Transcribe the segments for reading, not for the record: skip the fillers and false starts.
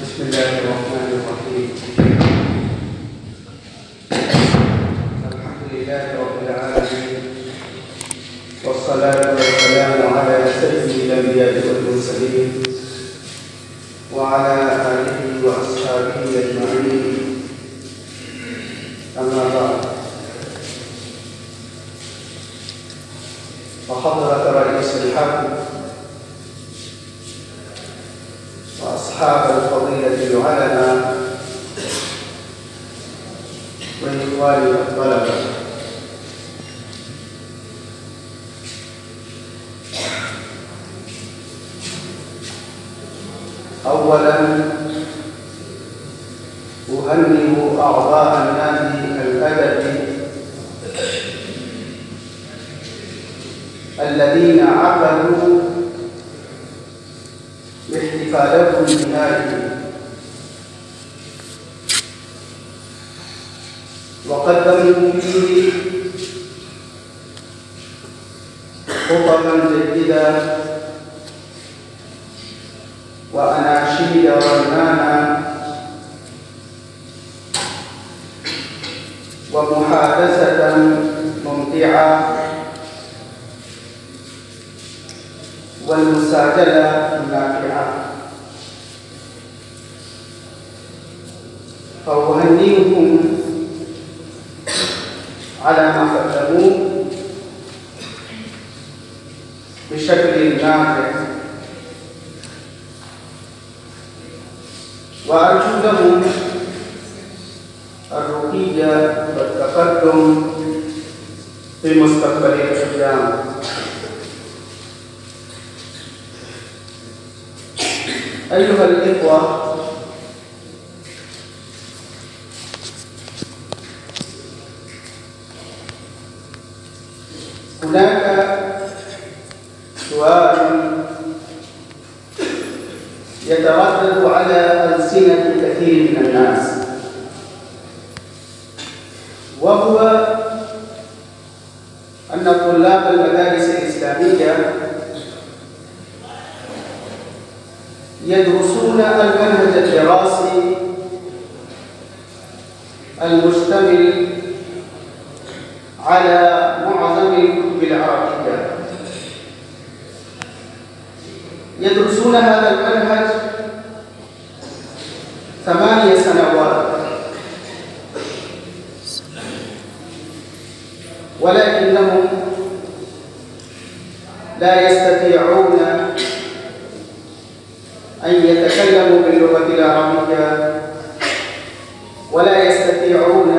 بسم الله الرحمن الرحيم. الحمد لله رب العالمين، والصلاة والسلام على سيد الأنبياء والمرسلين وعلى آله وأصحابه أجمعين. أما بعد، فحضرة رئيس الحفل وأصحاب الفضيلة العلماء وإخواني الطلبة، أولاً أهنئ أعضاء النادي الأدبي الذين عقدوا باحتفالهم بهذه وقدموا فيه خطبا جيدة وأناشيد رنانة ومحادثة ممتعة والمساجلة النافعة، فأهنئهم على ما قدموه بشكل نافع، وأرجو لهم الرقي والتقدم في مستقبل القيامة. أيها الإخوة، هناك سؤال يتردد على ألسنة كثير من الناس، وهو أن طلاب المدارس الإسلامية يدرسون المنهج الدراسي المشتمل على معظم الكتب العربية، يدرسون هذا المنهج 8 سنوات، ولكنهم لا يستطيعون أن يتكلموا باللغة العربية ولا يستطيعون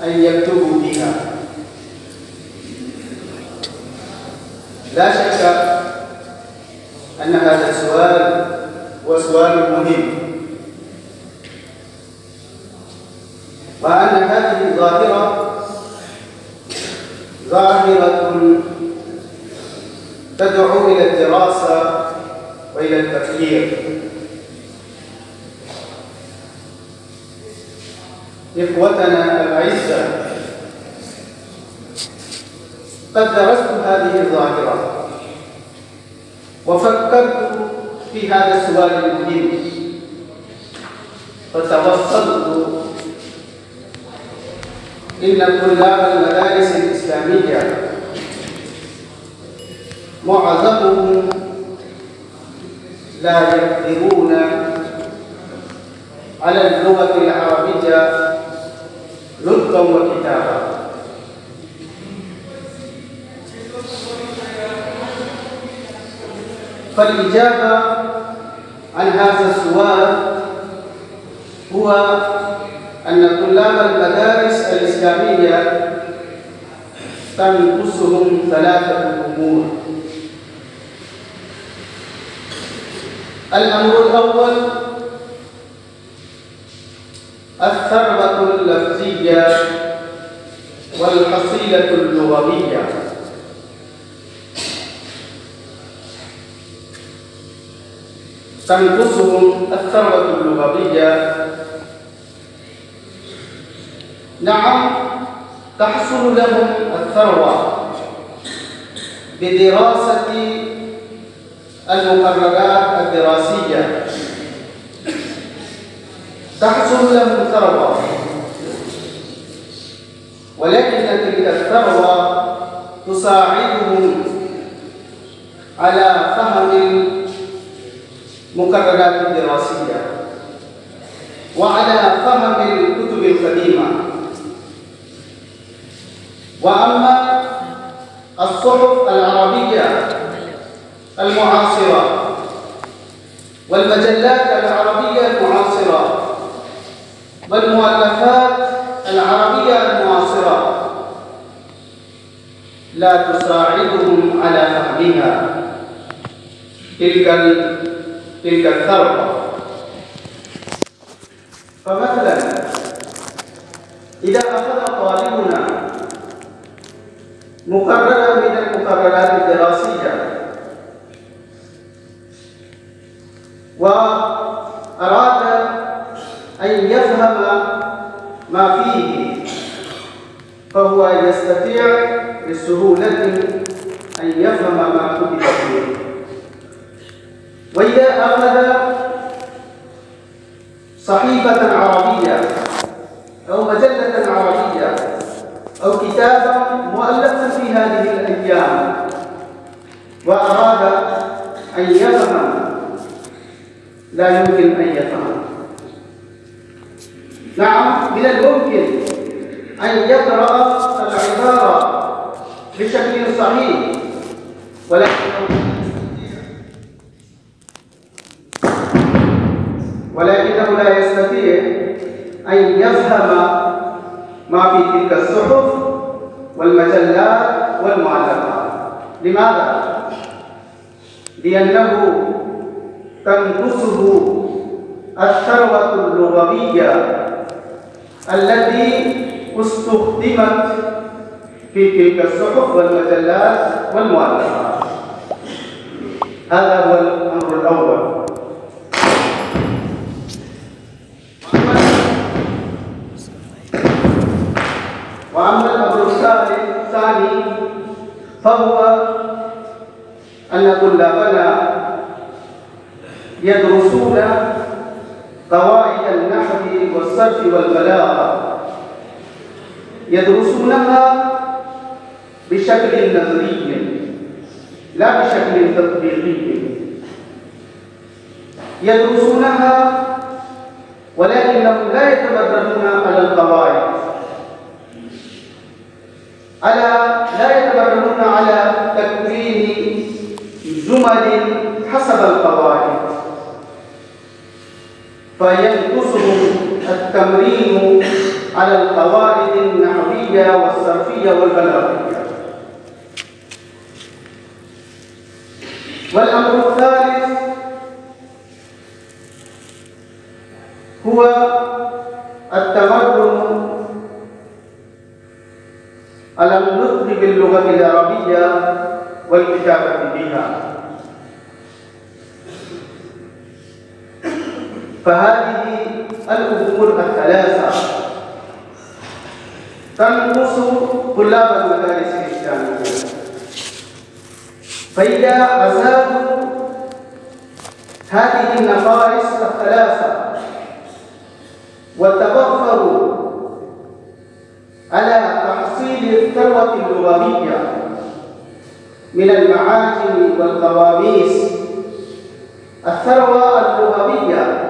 أن يكتبوا بها. لا شك أن هذا السؤال هو سؤال مهم، وأن هذه الظاهرة ظاهرة تدعو إلى الدراسة وإلى التفكير. إخوتنا الأعزاء، قد درست هذه الظاهرة وفكرت في هذا السؤال المهم، فتوصلت إن طلاب المدارس الإسلامية معظمهم لا يقدرون على اللغة العربية نطقا وكتابة، فالإجابة عن هذا السؤال هو أن طلاب المدارس الإسلامية تنقصهم 3 أمور. الأمر الأول الثروة اللفظية والحصيلة اللغوية. تنقصهم الثروة اللغوية. نعم، تحصل لهم الثروة بدراسة المقررات الدراسية تحصل لهم ثروة، ولكن تلك الثروة تساعدهم على فهم المقررات الدراسية وعلى فهم الكتب القديمة. وأما الصحف العربية المعاصرة والمجلات العربية المعاصرة والمؤلفات العربية المعاصرة لا تساعدهم على فهمها تلك الثروة. فمثلا إذا أخذ طالبنا مقررا من المقررات الدراسية وأراد أن يفهم ما فيه، فهو يستطيع بسهولة أن يفهم ما كتب فيه. وإذا أخذ صحيفة عربية أو مجلة عربية أو كتابا مؤلفا في هذه الأيام وأراد أن يفهم، لا يمكن أن يفهم. نعم، من الممكن أن يقرأ العبارة بشكل صحيح، ولكنه لا يستطيع أن يفهم ما في تلك الصحف والمجلات والمؤلفات. لماذا؟ لأنه تنقصه الثروة اللغوية التي استخدمت في تلك الصحف والمجلات والمؤلفات. هذا هو الأمر الأول. وأما الأمر الثاني فهو أن طلابنا يدرسون قواعد النحو والصرف والبلاغة، يدرسونها بشكل نظري لا بشكل تطبيقي. يدرسونها ولكنهم لا يتمرنون على القواعد، لا يتمرنون على تكوين جمل حسب القواعد، فينقصهم التمرين على القواعد النحوية والصرفية والبلاغية. والأمر الثالث هو التمرن على النطق باللغة العربية والكتابة بها. فهذه الأمور الثلاثة تنقص طلاب المدارس الإسلامية، فإذا أزالوا هذه النقائص الثلاثة وتوفروا على تحصيل الثروة اللغوية من المعاجم والقواميس، الثروة اللغوية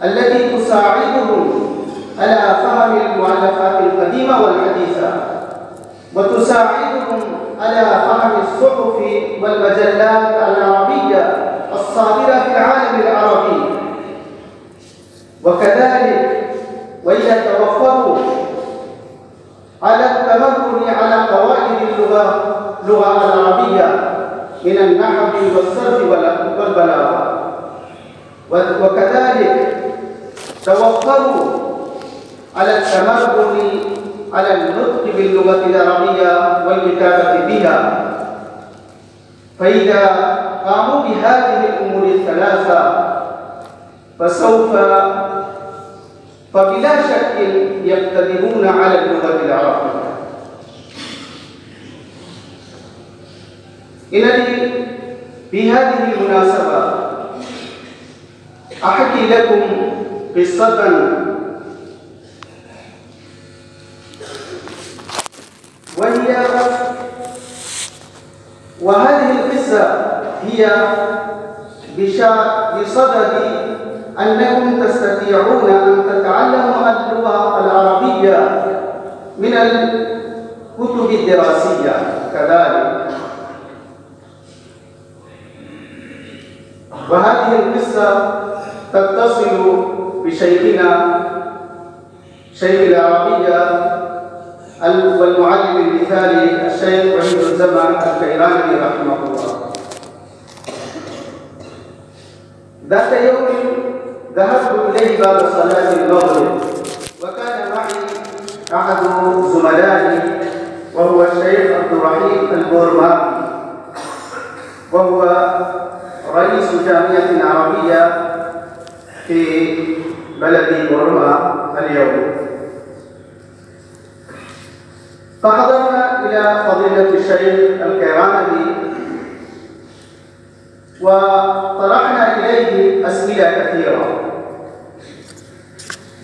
التي تساعدهم على فهم المؤلفات القديمة والحديثة، وتساعدهم على فهم الصحف والمجلات العربية الصادرة في العالم العربي. وكذلك وإذا توفروا على التمرن على قواعد اللغة العربية من النحو والصرف والبلاغة، وكذلك توفروا على التمرن على النطق باللغة العربية والكتابة بها، فإذا قاموا بهذه الأمور الثلاثة فبلا شك يقتدرون على اللغة العربية. إنني في هذه المناسبة أحكي لكم قصة وهذه القصة هي بصدد أنكم تستطيعون أن تتعلموا اللغة العربية من الكتب الدراسية كذلك. وهذه القصة تتصل بشيخنا شيخ العربية والمعلم المثالي الشيخ وحيد الزمان الكيراني رحمه الله. ذات يوم ذهبت إليه بعد صلاة المغرب، وكان معي أحد زملائي وهو الشيخ عبد الرحيم البورماوي، وهو رئيس جامعة عربية في بلد بورما اليوم. فحضرنا إلى فضيلة الشيخ الكيراني وطرحنا إليه أسئلة كثيرة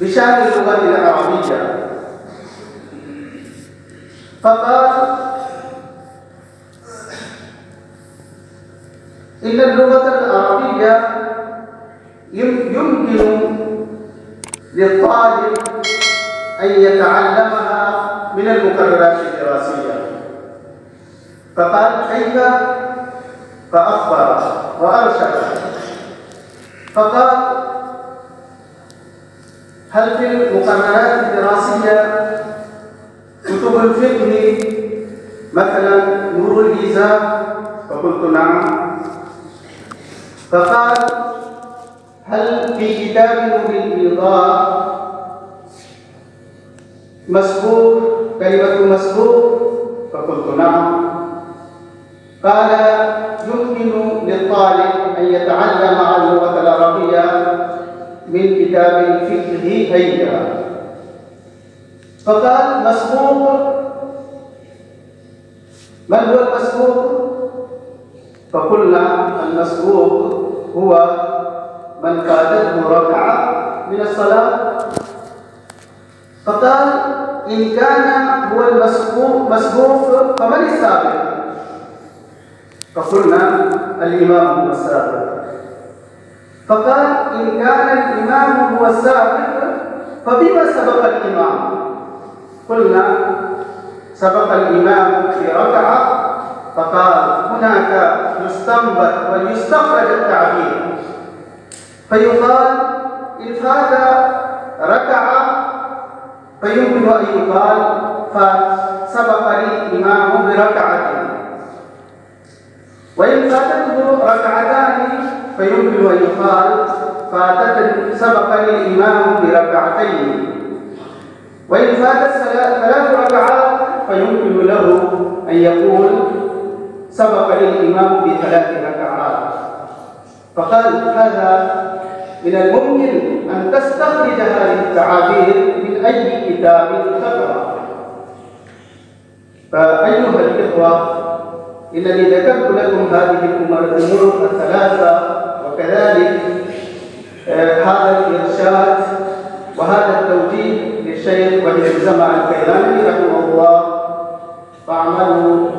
بشأن اللغة العربية. فقال: إن اللغة العربية يمكن للطالب أن يتعلمها من المقررات الدراسية. فقال: كيف؟ فأخبر وأرشد. فقال: هل في المقررات الدراسية كتب الفقه مثلا نور الإيزاء؟ فقلت: نعم. فقال: هل في كتاب نور الإيضاح مسبوق كلمة مسبوق؟ فقلت: نعم. قال: يمكن للطالب أن يتعلم اللغة العربية من كتاب الفقه هيا. فقال: مسبوق؟ من هو المسبوق؟ فقلنا: المسبوق هو من فاتته ركعة من الصلاة. فقال: إن كان هو المسبوق فمن السابق؟ فقلنا: الإمام هو السابق. فقال: إن كان الإمام هو السابق فبما سبق الإمام؟ قلنا: سبق الإمام في ركعة. فقال: هناك يستنبط ويستخرج التعبير، فيقال إن فات ركعة فيمكن أن يقال فسبق الإمام بركعة، وإن فاتته ركعتان فيمكن أن يقال سبق الإمام بركعتين، وإن فاتت 3 ركعات فيمكن له أن يقول سبق الإمام ب3 ركعات. فقال: هذا من الممكن أن تستخرج هذه التعابير من أي كتاب تقرأ. فأيها الإخوة، إنني ذكرت لكم هذه الأمور 3، وكذلك هذا الإرشاد وهذا التوجيه للشيخ وحيد الزمان الكيراني رحمه الله، فاعملوا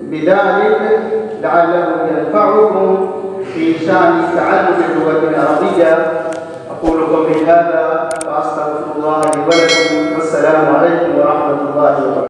بذلك لعله ينفعكم في شأن تعلم اللغة العربية. أقول قولي هذا وأستغفر الله لي ولكم، والسلام عليكم ورحمة الله وبركاته.